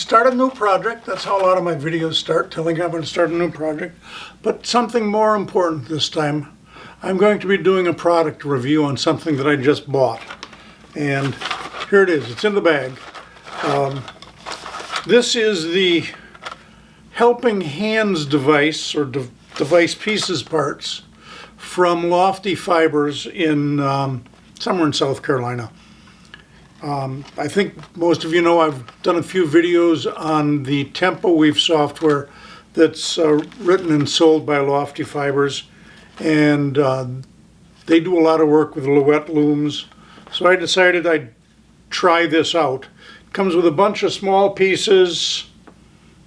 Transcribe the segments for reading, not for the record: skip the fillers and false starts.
start a new project. That's how a lot of my videos start, telling you I'm going to start a new project. But something more important this time. I'm going to be doing a product review on something that I just bought. And here it is. It's in the bag. This is the Helping Hands device, or device pieces parts, from LoftyFibers in somewhere in South Carolina. I think most of you know I've done a few videos on the TempoWeave software that's written and sold by LoftyFibers, and they do a lot of work with Louet looms. So I decided I'd try this out. It comes with a bunch of small pieces,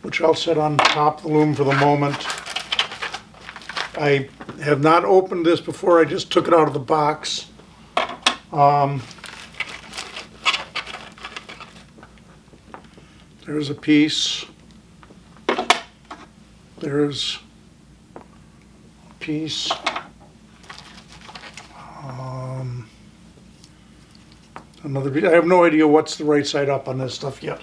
which I'll set on top of the loom for the moment. I have not opened this before. I just took it out of the box. There's a piece. There's a piece. Another piece. I have no idea what's the right side up on this stuff yet.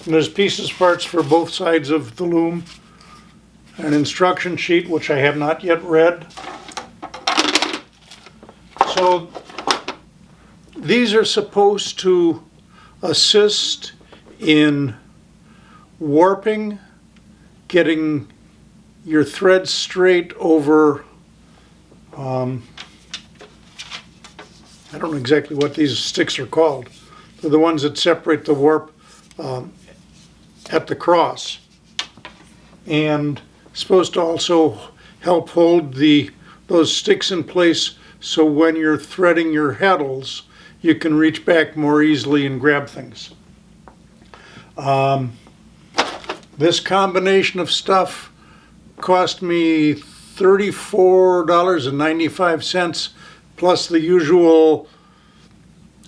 There's pieces parts for both sides of the loom. An instruction sheet, which I have not yet read. So these are supposed to assist in warping, getting your threads straight over, I don't know exactly what these sticks are called. They're the ones that separate the warp at the cross. And supposed to also help hold those sticks in place so when you're threading your heddles, you can reach back more easily and grab things. This combination of stuff cost me $34.95 plus the usual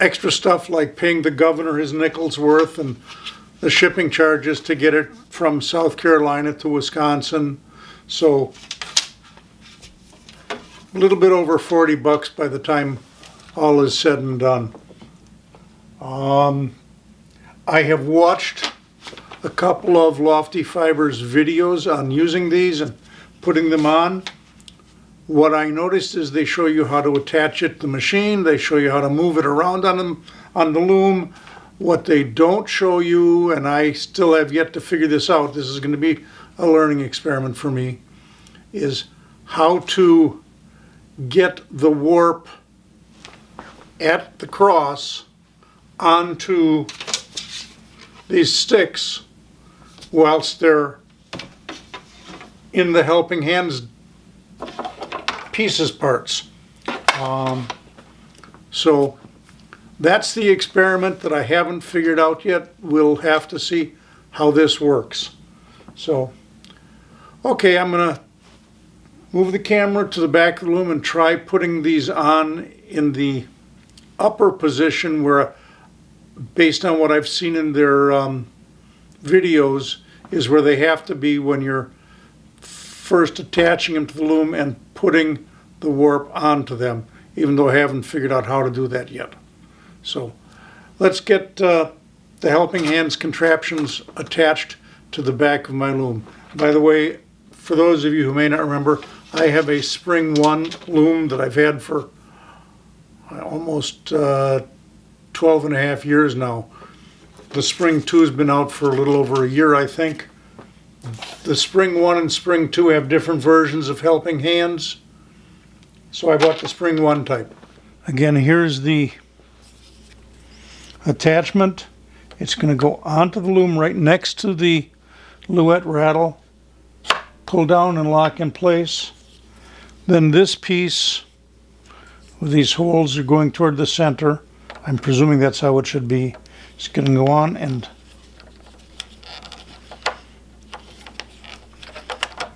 extra stuff like paying the governor his nickel's worth and the shipping charges to get it from South Carolina to Wisconsin. So a little bit over 40 bucks by the time all is said and done. I have watched a couple of LoftyFibers videos on using these and putting them on. What I noticed is they show you how to attach it to the machine. They show you how to move it around on the loom. What they don't show you, and I still have yet to figure this out, this is going to be a learning experiment for me, is how to get the warp at the cross onto these sticks whilst they're in the Helping Hands pieces parts. So that's the experiment that I haven't figured out yet. We'll have to see how this works. So, okay, I'm going to move the camera to the back of the loom and try putting these on in the upper position where, based on what I've seen in their videos, is where they have to be when you're first attaching them to the loom and putting the warp onto them, even though I haven't figured out how to do that yet. So let's get the Helping Hands contraptions attached to the back of my loom. By the way, for those of you who may not remember, I have a Spring 1 loom that I've had for almost 12 and a half years now. The Spring 2 has been out for a little over a year, I think. The Spring 1 and Spring 2 have different versions of Helping Hands, so I bought the Spring 1 type. Again, here's the attachment. It's going to go onto the loom right next to the Louet rattle, pull down and lock in place. Then this piece with these holes are going toward the center. I'm presuming that's how it should be. It's going to go on and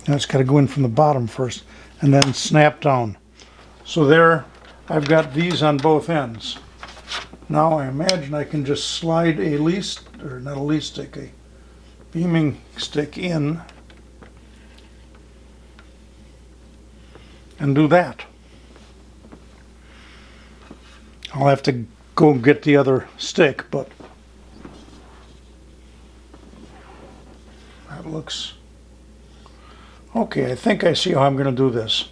now it's got to go in from the bottom first and then snap down. So there, I've got these on both ends. Now I imagine I can just slide a beaming stick in and do that. I'll have to go and get the other stick, but that looks okay. I think I see how I'm going to do this.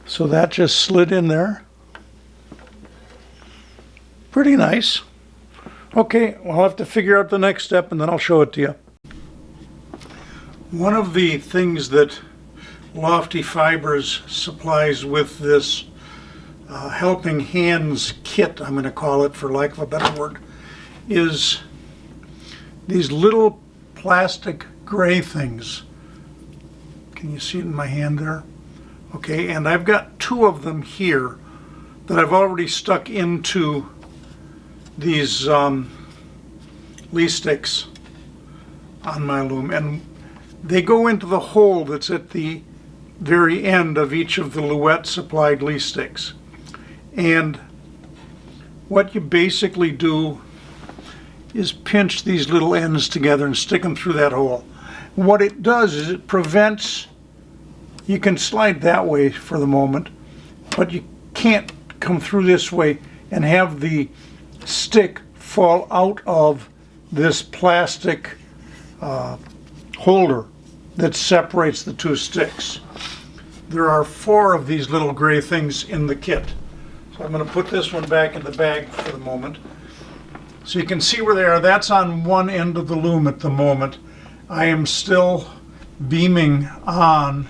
So that just slid in there. Pretty nice. Okay, well, I'll have to figure out the next step and then I'll show it to you. One of the things that LoftyFibers supplies with this helping hands kit, I'm going to call it for lack of a better word, is these little plastic gray things. Can you see it in my hand there? Okay, and I've got 2 of them here that I've already stuck into these Lee sticks on my loom, and they go into the hole that's at the very end of each of the Louet supplied Lee sticks. And what you basically do is pinch these little ends together and stick them through that hole. What it does is it prevents, you can slide that way for the moment, but you can't come through this way and have the stick fall out of this plastic holder that separates the 2 sticks. There are 4 of these little gray things in the kit. So I'm going to put this one back in the bag for the moment. So you can see where they are. That's on one end of the loom at the moment. I am still beaming on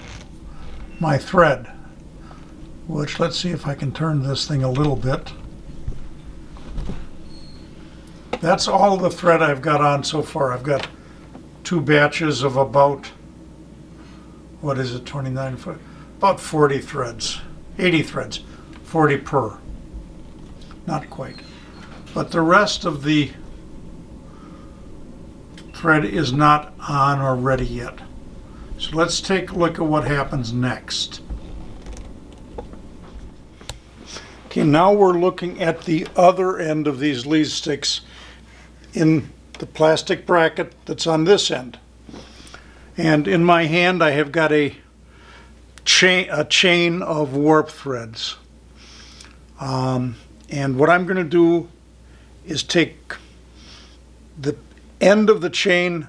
my thread, which, let's see if I can turn this thing a little bit. That's all the thread I've got on so far. I've got 2 batches of about, what is it, 29 foot? About 40 threads, 80 threads, 40 per. Not quite. But the rest of the thread is not on or ready yet. So let's take a look at what happens next. Okay, now we're looking at the other end of these Lee sticks in the plastic bracket that's on this end. And in my hand I have got a chain of warp threads. And what I'm going to do is take the end of the chain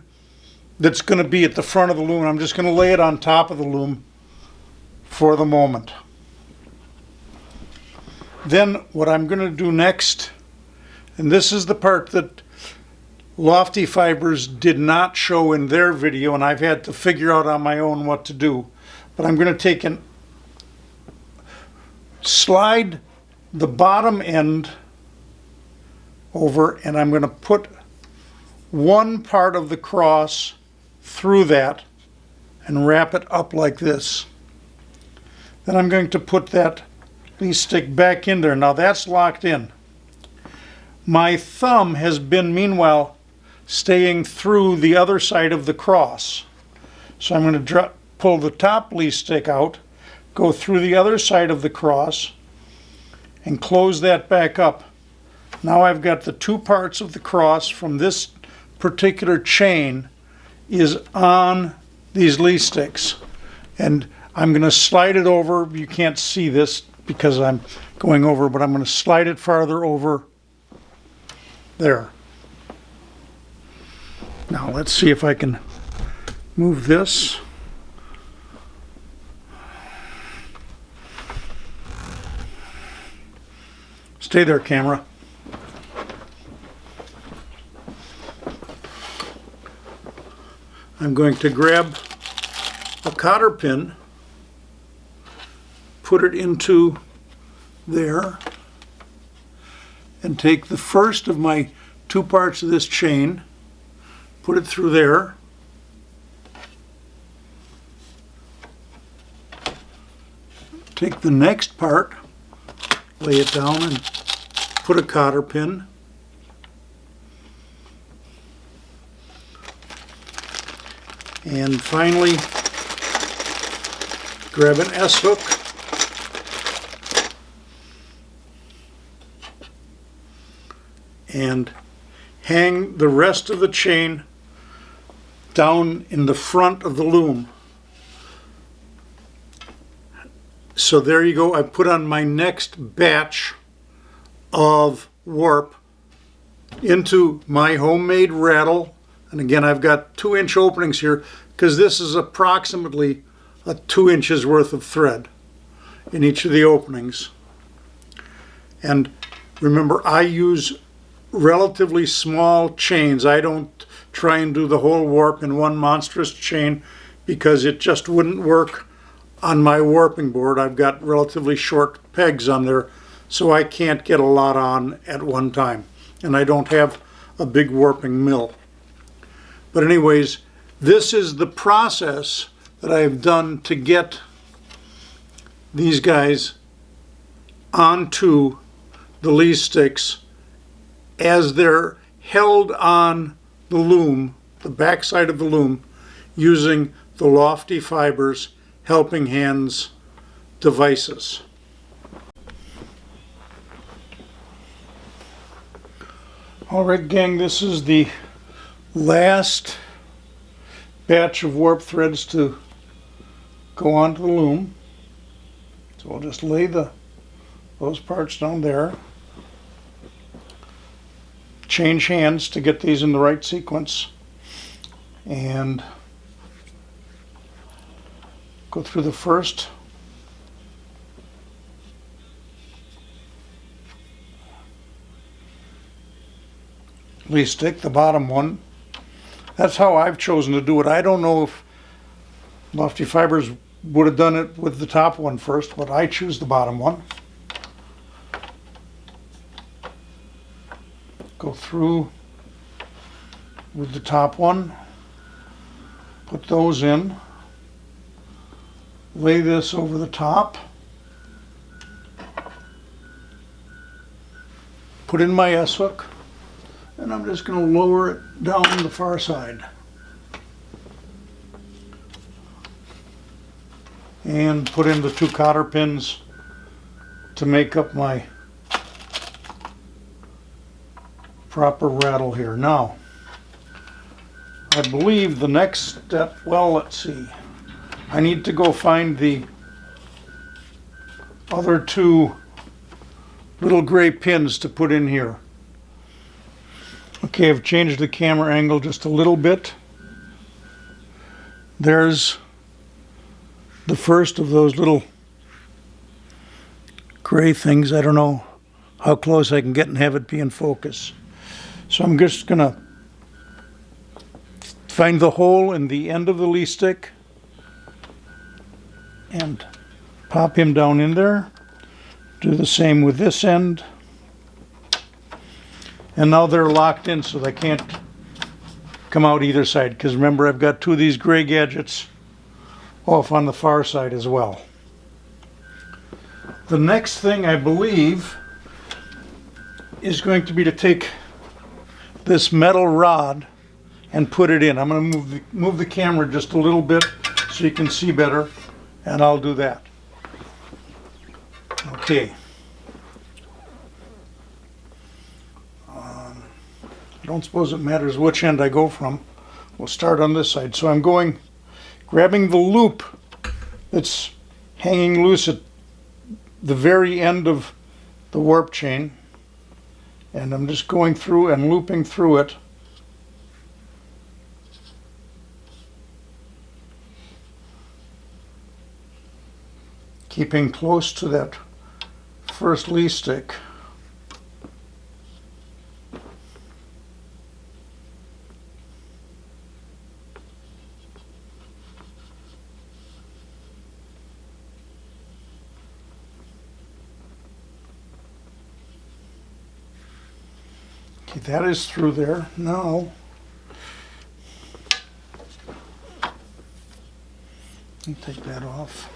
that's going to be at the front of the loom. I'm just going to lay it on top of the loom for the moment. Then what I'm going to do next, and this is the part that LoftyFibers did not show in their video, and I've had to figure out on my own what to do. But I'm going to take and slide the bottom end over, and I'm going to put one part of the cross through that and wrap it up like this. Then I'm going to put that Lee stick back in there. Now that's locked in. My thumb has been meanwhile staying through the other side of the cross. So I'm going to pull the top Lee stick out, go through the other side of the cross, and close that back up. Now I've got the 2 parts of the cross from this particular chain is on these Lee sticks. And I'm going to slide it over. You can't see this because I'm going over, but I'm going to slide it farther over there. Now let's see if I can move this. Stay there, camera. I'm going to grab a cotter pin, put it into there, and take the first of my 2 parts of this chain, put it through there, take the next part, lay it down and put a cotter pin, and finally grab an S-hook and hang the rest of the chain down in the front of the loom. So there you go. I put on my next batch of warp into my homemade rattle. And again, I've got 2-inch openings here because this is approximately 2 inches worth of thread in each of the openings. And remember, I use relatively small chains. I don't try and do the whole warp in one monstrous chain because it just wouldn't work on my warping board. I've got relatively short pegs on there, so I can't get a lot on at one time. And I don't have a big warping mill. But anyways, this is the process that I've done to get these guys onto the lead sticks as they're held on the loom, the backside of the loom, using the LoftyFiber's Helping Hands devices. Alright gang, this is the last batch of warp threads to go onto the loom. So I'll just lay those parts down there. Change hands to get these in the right sequence. And go through the first lead stick, the bottom one. That's how I've chosen to do it. I don't know if LoftyFibers would have done it with the top one first, but I choose the bottom one. Go through with the top one, put those in, lay this over the top, put in my S-hook, and I'm just going to lower it down the far side. And put in the 2 cotter pins to make up my proper rattle here. Now, I believe the next step, well, let's see. I need to go find the other 2 little gray pins to put in here. Okay, I've changed the camera angle just a little bit. There's the first of those little gray things. I don't know how close I can get and have it be in focus. So I'm just going to find the hole in the end of the lead stick and pop him down in there. Do the same with this end. And now they're locked in so they can't come out either side, because remember, I've got 2 of these gray gadgets off on the far side as well. The next thing, I believe, is going to be to take this metal rod and put it in. I'm going to move the camera just a little bit so you can see better, and I'll do that. Okay. I don't suppose it matters which end I go from. We'll start on this side. So I'm grabbing the loop that's hanging loose at the very end of the warp chain, and I'm just going through and looping through it. Keeping close to that first lead stick. Okay, that is through there. Now, let me take that off.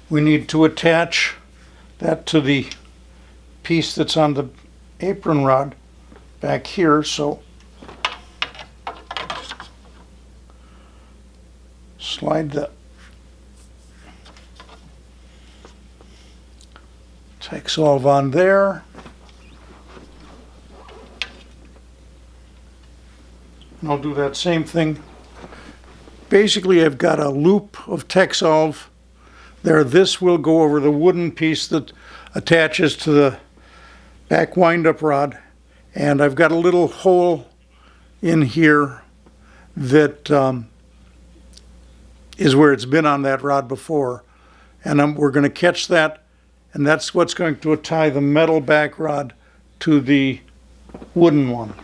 We need to attach that to the piece that's on the apron rod back here, so slide the Texolve on there. And I'll do that same thing. Basically, I've got a loop of Texolve there. This will go over the wooden piece that attaches to back wind-up rod, and I've got a little hole in here that is where it's been on that rod before, and we're going to catch that, and that's what's going to tie the metal back rod to the wooden one.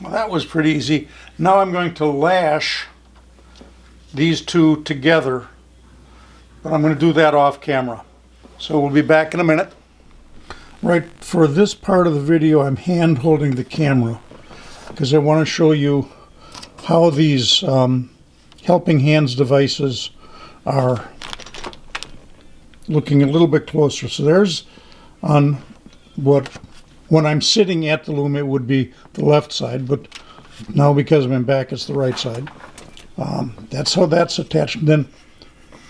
Well, that was pretty easy. Now I'm going to lash these two together, but I'm going to do that off camera. So we'll be back in a minute. Right, for this part of the video, I'm hand holding the camera because I want to show you how these helping hands devices are looking a little bit closer. So there's on when I'm sitting at the loom, it would be the left side, but now because I'm in back, it's the right side. That's how that's attached. And then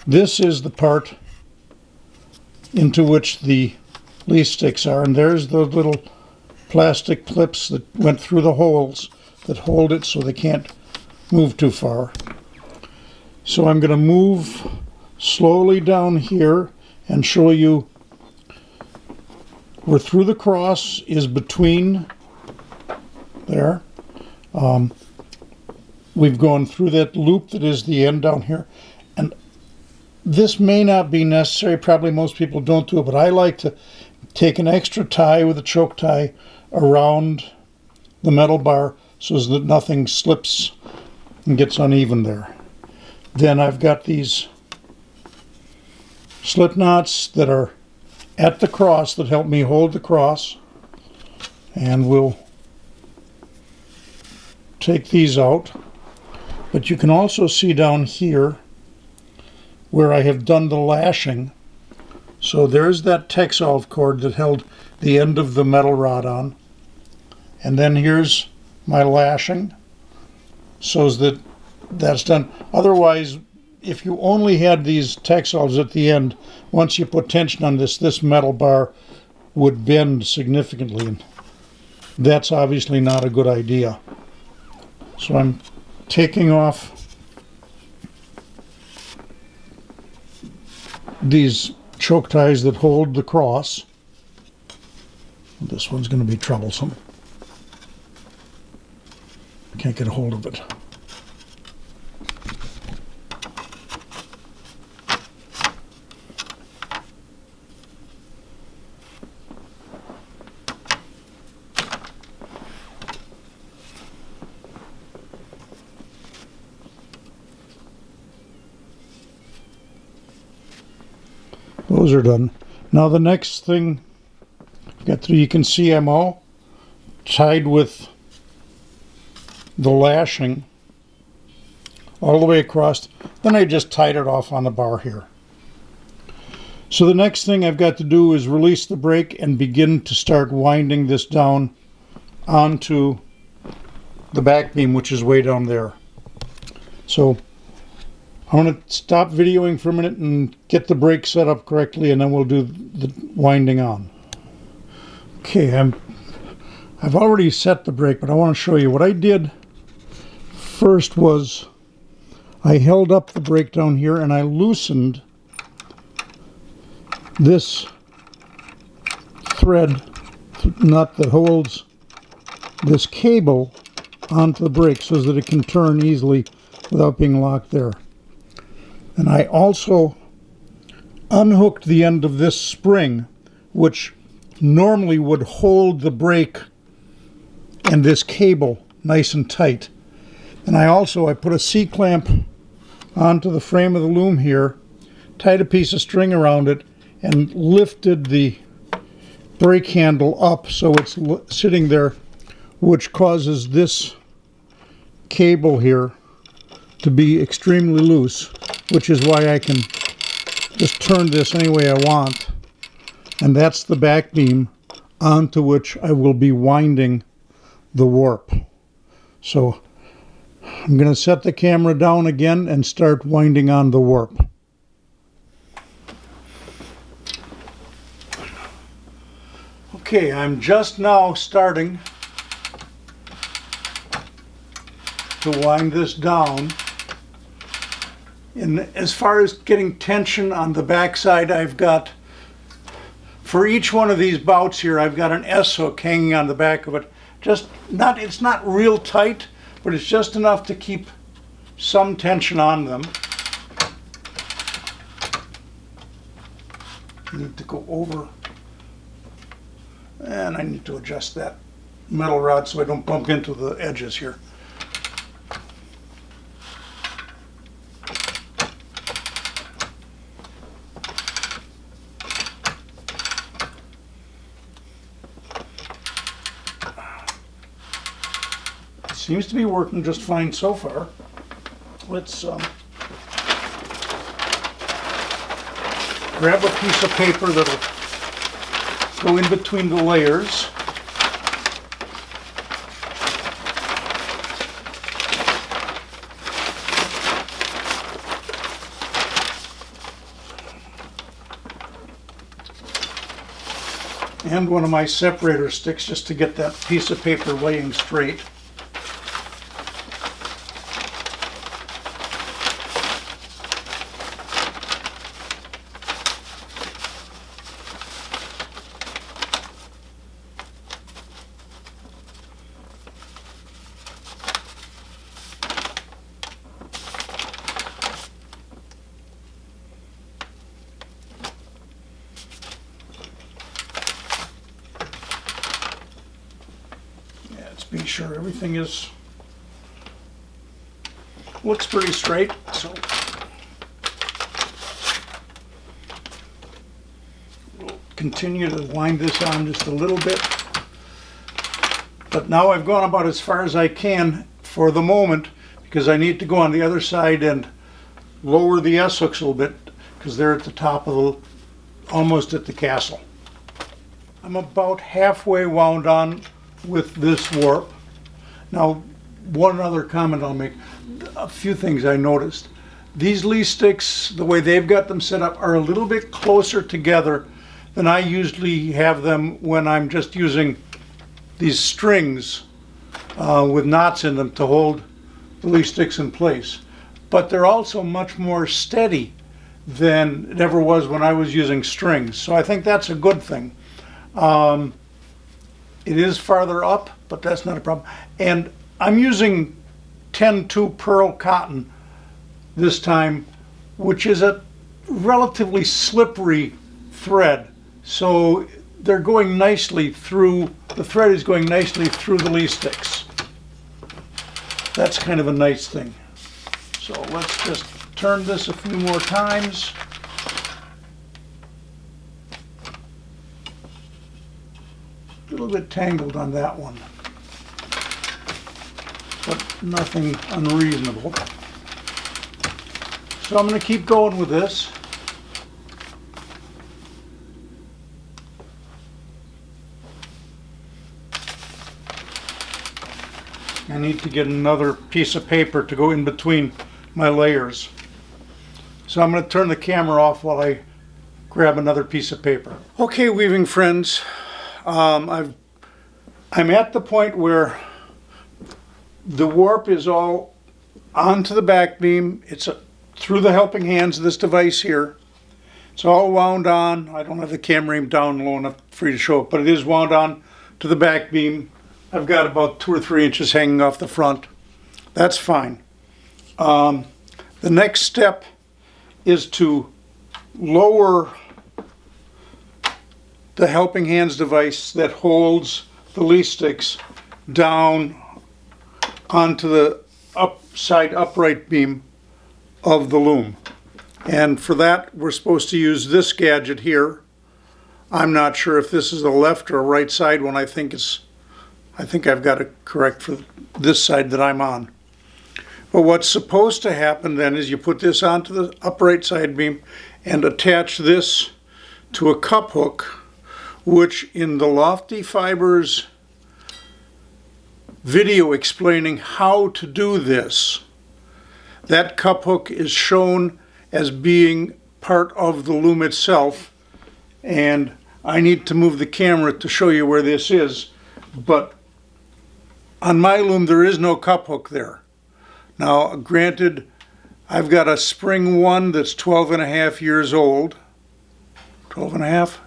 this is the part into which the leaf sticks are, and there's the little plastic clips that went through the holes that hold it so they can't move too far. So I'm going to move slowly down here and show you where through the cross is between there. We've gone through that loop that is the end down here, and this may not be necessary. Probably most people don't do it, but I like to take an extra tie with a choke tie around the metal bar so that nothing slips and gets uneven there. Then I've got these slip knots that are at the cross that help me hold the cross, and we'll take these out. But you can also see down here where I have done the lashing. So there's that Texolve cord that held the end of the metal rod on, and then here's my lashing so that that's done. Otherwise, if you only had these Texolves at the end, once you put tension on this metal bar would bend significantly, and that's obviously not a good idea. So I'm taking off these choke ties that hold the cross. This one's going to be troublesome. Can't get a hold of it. Those are done. Now the next thing, you can see I'm all tied with the lashing all the way across. Then I just tied it off on the bar here. So the next thing I've got to do is release the brake and begin to start winding this down onto the back beam, which is way down there. So I'm going to stop videoing for a minute and get the brake set up correctly, and then we'll do the winding on. Okay, I've already set the brake, but I want to show you what I did. First was I held up the brake down here and I loosened this thread nut that holds this cable onto the brake so that it can turn easily without being locked there. And I also unhooked the end of this spring, which normally would hold the brake and this cable nice and tight. And I put a C-clamp onto the frame of the loom here, tied a piece of string around it, and lifted the brake handle up so it's sitting there, which causes this cable here to be extremely loose, which is why I can just turn this any way I want. And that's the back beam onto which I will be winding the warp. So I'm going to set the camera down again and start winding on the warp. Okay, I'm just now starting to wind this down. And as far as getting tension on the backside, I've got, for each one of these bouts here, I've got an S hook hanging on the back of it. It's not real tight, but it's just enough to keep some tension on them. I need to go over, and I need to adjust that metal rod so I don't bump into the edges here. Seems to be working just fine so far. Let's grab a piece of paper that'll go in between the layers. And one of my separator sticks just to get that piece of paper laying straight. Be sure everything looks pretty straight. So we'll continue to wind this on just a little bit. But now I've gone about as far as I can for the moment, because I need to go on the other side and lower the S hooks a little bit, because they're at the top of almost at the castle. I'm about halfway wound on with this warp. Now, one other comment I'll make. A few things I noticed. These Lee sticks, the way they've got them set up, are a little bit closer together than I usually have them when I'm just using these strings with knots in them to hold the Lee sticks in place. But they're also much more steady than it ever was when I was using strings. So I think that's a good thing. It is farther up, but that's not a problem. And I'm using 10-2 pearl cotton this time, which is a relatively slippery thread. So they're going nicely through, the thread is going nicely through the Lee sticks. That's kind of a nice thing. So let's just turn this a few more times. A little bit tangled on that one, but nothing unreasonable. So I'm going to keep going with this. I need to get another piece of paper to go in between my layers. So I'm going to turn the camera off while I grab another piece of paper. Okay, weaving friends. I'm at the point where the warp is all onto the back beam. It's through the helping hands of this device here. It's all wound on. I don't have the camera aimed down low enough for you to show it, but it is wound on to the back beam. I've got about 2 or 3 inches hanging off the front. That's fine. The next step is to lower the helping hands device that holds the Lee sticks down onto the side upright beam of the loom. And for that, we're supposed to use this gadget here. I'm not sure if this is a left or a right side one. I think I've got it correct for this side that I'm on. But what's supposed to happen then is you put this onto the upright side beam and attach this to a cup hook, which in the LoftyFiber's video explaining how to do this. That cup hook is shown as being part of the loom itself, and I need to move the camera to show you where this is, but on my loom there is no cup hook there. Now granted, I've got a Spring 1 that's 12 and a half years old, 12 and a half,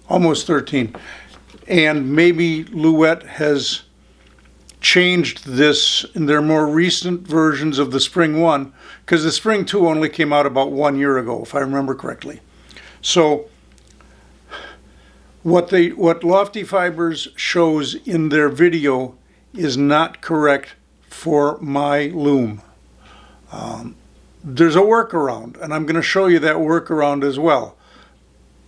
almost 13, and maybe Louet has changed this in their more recent versions of the Spring 1, because the Spring 2 only came out about 1 year ago, if I remember correctly. So what LoftyFibers shows in their video is not correct for my loom. There's a workaround, and I'm going to show you that workaround as well.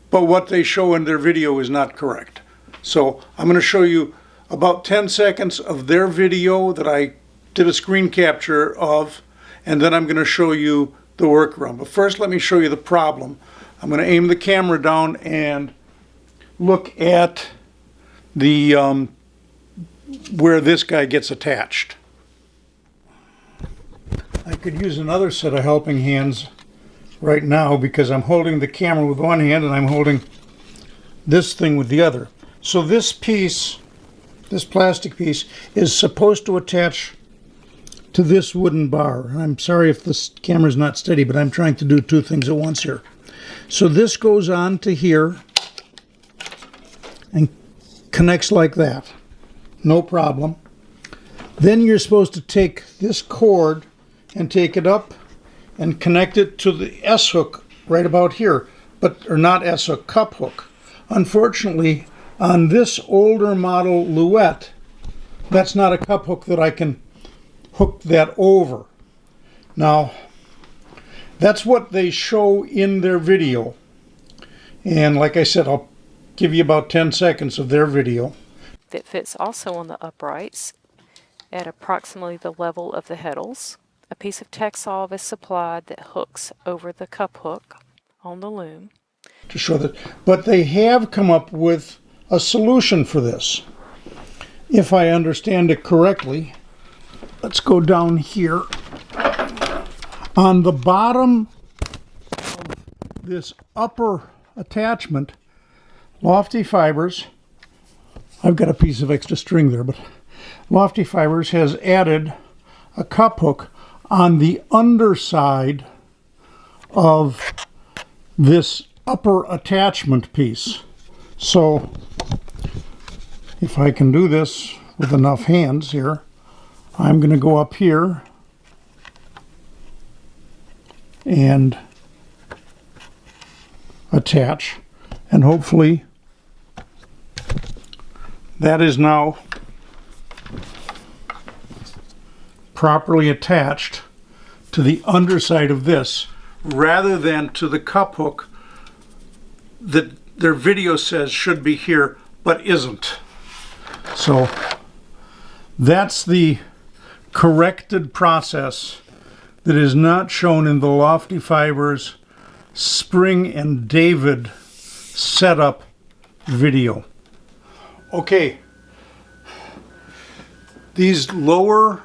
But what they show in their video is not correct. So I'm going to show you about 10 seconds of their video that I did a screen capture of, and then I'm going to show you the workaround. But first let me show you the problem. I'm going to aim the camera down and look at the where this guy gets attached. I could use another set of helping hands right now because I'm holding the camera with one hand and I'm holding this thing with the other. So this piece, this plastic piece, is supposed to attach to this wooden bar. I'm sorry if this camera's not steady, but I'm trying to do two things at once here. So this goes on to here and connects like that. No problem. Then you're supposed to take this cord and take it up and connect it to the S hook right about here, or not S hook, cup hook. Unfortunately, on this older model Louet, that's not a cup hook that I can hook that over. Now, that's what they show in their video. And like I said, I'll give you about 10 seconds of their video. That fits also on the uprights at approximately the level of the heddles. A piece of tack solve is supplied that hooks over the cup hook on the loom. To show that, but they have come up with a solution for this. If I understand it correctly, let's go down here. On the bottom of this upper attachment, LoftyFibers, I've got a piece of extra string there, but LoftyFibers has added a cup hook on the underside of this upper attachment piece. So if I can do this with enough hands here, I'm going to go up here and attach, and hopefully that is now properly attached to the underside of this rather than to the cup hook that their video says should be here but isn't. So that's the corrected process that is not shown in the LoftyFibers Spring and David setup video. Okay, these lower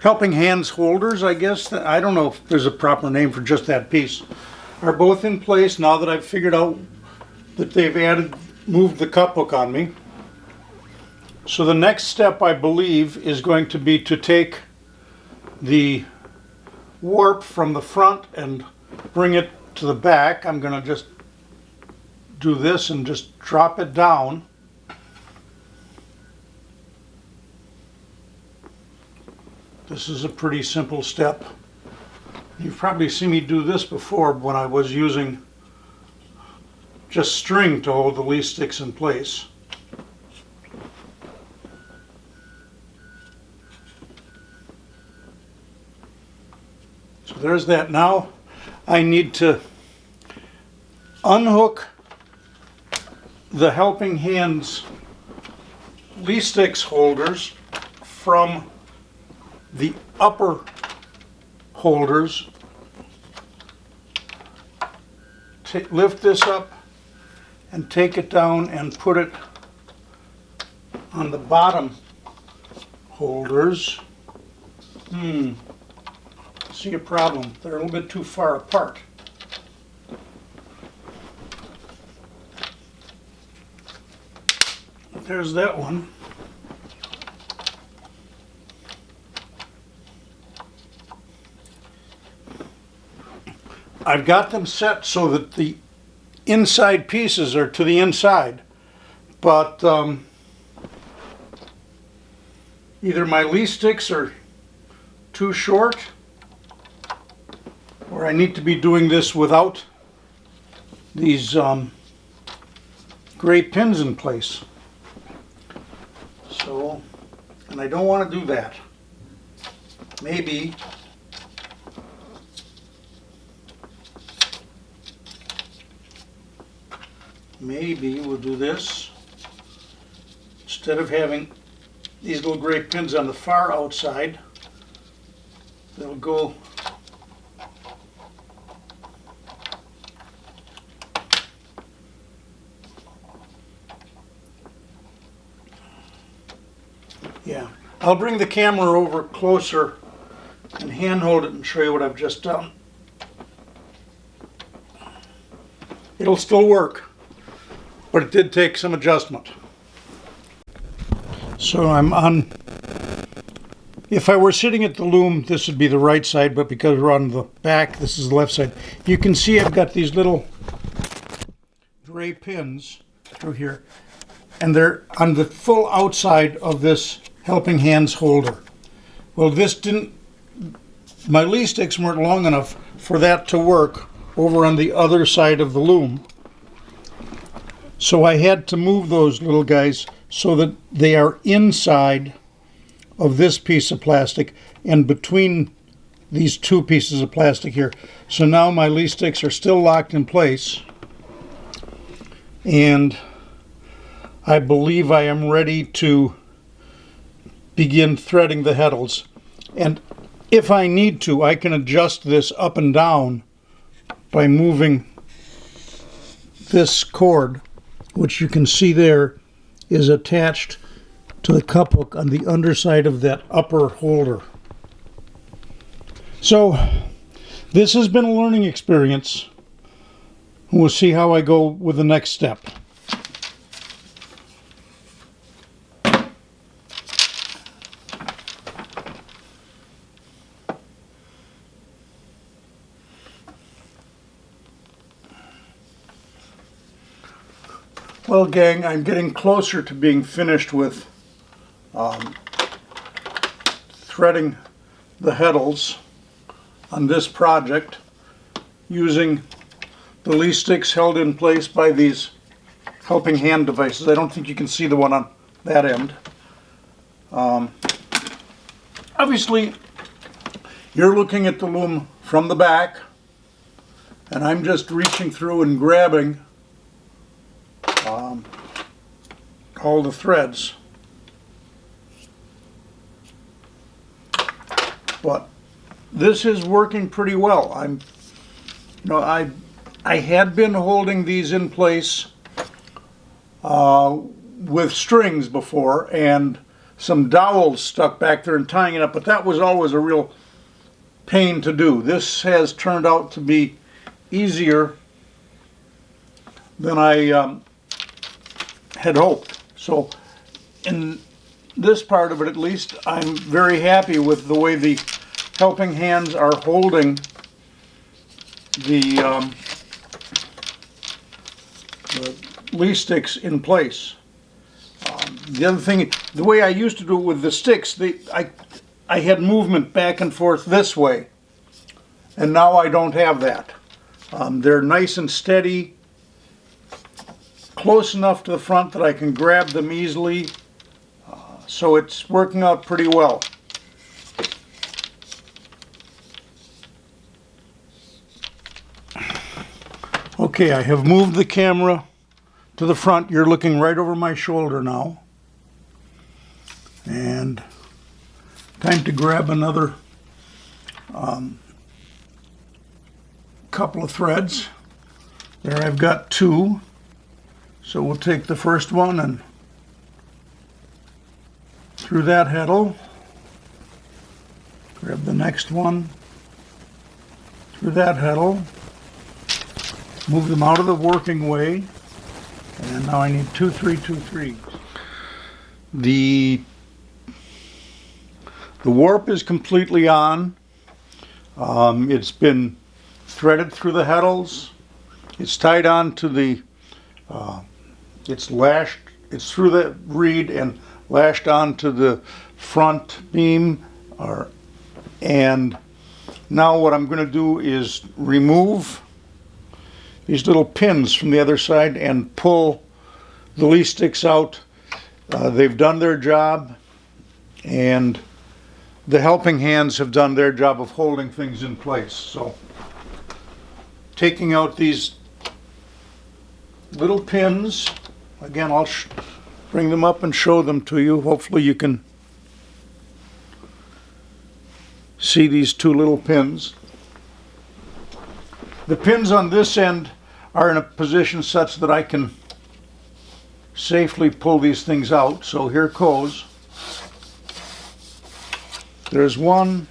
helping hands holders, I guess, I don't know if there's a proper name for just that piece, are both in place now that I've figured out that they've moved the cup hook on me. So the next step, I believe, is going to be to take the warp from the front and bring it to the back. I'm going to just do this and just drop it down. This is a pretty simple step. You've probably seen me do this before when I was using just string to hold the least sticks in place. So there's that. Now I need to unhook the helping hands least sticks holders from the upper holders. Lift this up and take it down and put it on the bottom holders. See a problem. They're a little bit too far apart. There's that one. I've got them set so that the inside pieces are to the inside, but either my leaf sticks are too short, or I need to be doing this without these gray pins in place. So, and I don't want to do that. Maybe we'll do this. Instead of having these little gray pins on the far outside, they'll go I'll bring the camera over closer and handhold it and show you what I've just done. It'll still work, but it did take some adjustment. So I'm on, if I were sitting at the loom, this would be the right side, but because we're on the back, this is the left side. You can see I've got these little gray pins through here, and they're on the full outside of this helping hands holder. Well, this didn't, my leaf sticks weren't long enough for that to work over on the other side of the loom. So I had to move those little guys so that they are inside of this piece of plastic and between these two pieces of plastic here. So now my leaf sticks are still locked in place, and I believe I am ready to begin threading the heddles. And if I need to, I can adjust this up and down by moving this cord, which you can see there is attached to the cup hook on the underside of that upper holder. So this has been a learning experience. We'll see how I go with the next step. Well, gang, I'm getting closer to being finished with threading the heddles on this project using the leaf sticks held in place by these helping hand devices. I don't think you can see the one on that end. Obviously, you're looking at the loom from the back, and I'm just reaching through and grabbing all the threads. But this is working pretty well. I had been holding these in place with strings before and some dowels stuck back there and tying it up, but that was always a real pain to do. This has turned out to be easier than I had hoped. So in this part of it, at least, I'm very happy with the way the helping hands are holding the leaf sticks in place. The other thing, the way I used to do it with the sticks, I had movement back and forth this way, and now I don't have that. They're nice and steady, close enough to the front that I can grab them easily, so it's working out pretty well. Okay, I have moved the camera to the front. You're looking right over my shoulder now. And time to grab another couple of threads. There I've got two. So we'll take the first one and through that heddle. Grab the next one through that heddle. Move them out of the working way. And now I need 2 3 2 3. The warp is completely on. It's been threaded through the heddles. It's tied on to the, it's lashed, it's through the reed and lashed onto the front beam. And now what I'm going to do is remove these little pins from the other side and pull the lee sticks out. They've done their job, and the helping hands have done their job of holding things in place. So taking out these little pins, again I'll bring them up and show them to you. Hopefully you can see these 2 little pins. The pins on this end are in a position such that I can safely pull these things out. So here goes. There's one.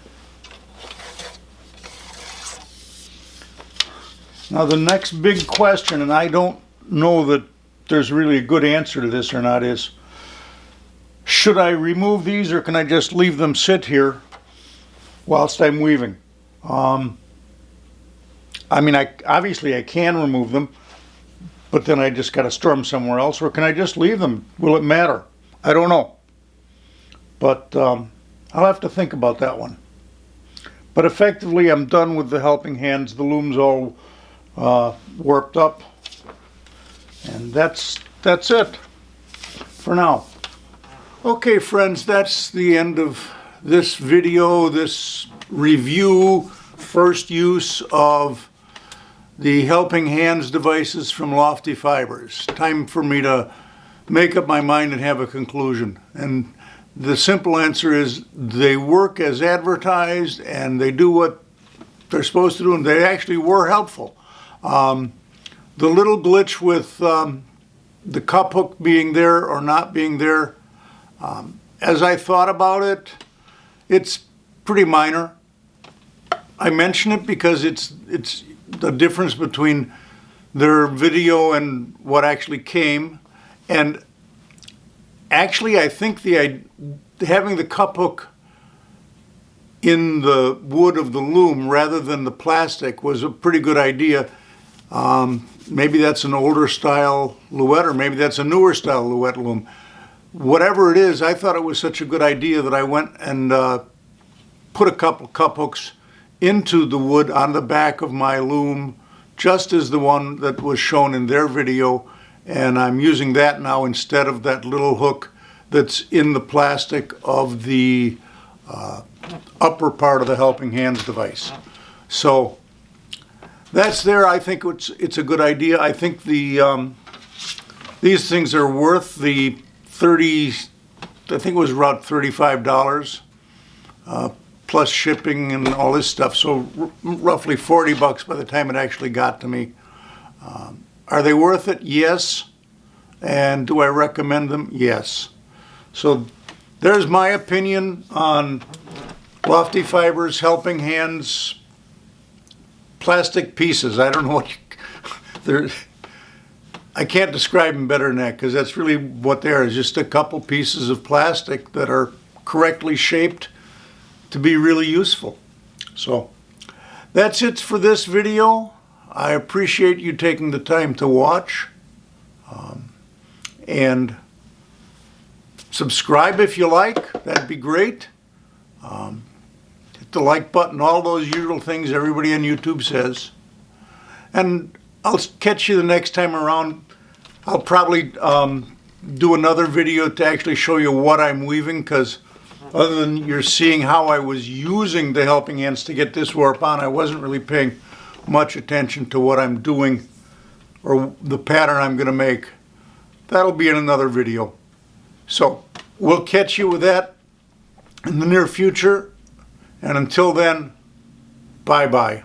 Now the next big question, and I don't know that there's really a good answer to this or not, is should I remove these or can I just leave them sit here whilst I'm weaving? I mean, obviously I can remove them, but then I just got to store them somewhere else, or can I just leave them? Will it matter? I don't know. But I'll have to think about that one. But effectively, I'm done with the helping hands. The loom's all warped up. And that's it for now. Okay, friends, that's the end of this video, this review, first use of the helping hands devices from LoftyFibers. Time for me to make up my mind and have a conclusion. And the simple answer is they work as advertised and they do what they're supposed to do, and they actually were helpful. The little glitch with the cup hook being there or not being there, as I thought about it, it's pretty minor. I mention it because it's the difference between their video and what actually came. And actually, I think having the cup hook in the wood of the loom rather than the plastic was a pretty good idea. Maybe that's an older style Louet, or maybe that's a newer style Louet loom. Whatever it is, I thought it was such a good idea that I went and put a couple cup hooks into the wood on the back of my loom, just as the one that was shown in their video, and I'm using that now instead of that little hook that's in the plastic of the upper part of the helping hands device. So that's there. I think it's a good idea. I think these things are worth the I think it was around $35 plus shipping and all this stuff, so roughly $40 by the time it actually got to me. Are they worth it? Yes. And do I recommend them? Yes. So there's my opinion on LoftyFiber's helping hands plastic pieces. I don't know what I can't describe them better than that, because that's really what they are, is just a couple pieces of plastic that are correctly shaped to be really useful. So that's it for this video. I appreciate you taking the time to watch, and subscribe if you like. That'd be great. Hit the like button, all those usual things everybody on YouTube says. And I'll catch you the next time around. I'll probably do another video to actually show you what I'm weaving, because other than you're seeing how I was using the helping hands to get this warp on, I wasn't really paying much attention to what I'm doing or the pattern I'm going to make. That'll be in another video. So we'll catch you with that in the near future. And until then, bye-bye.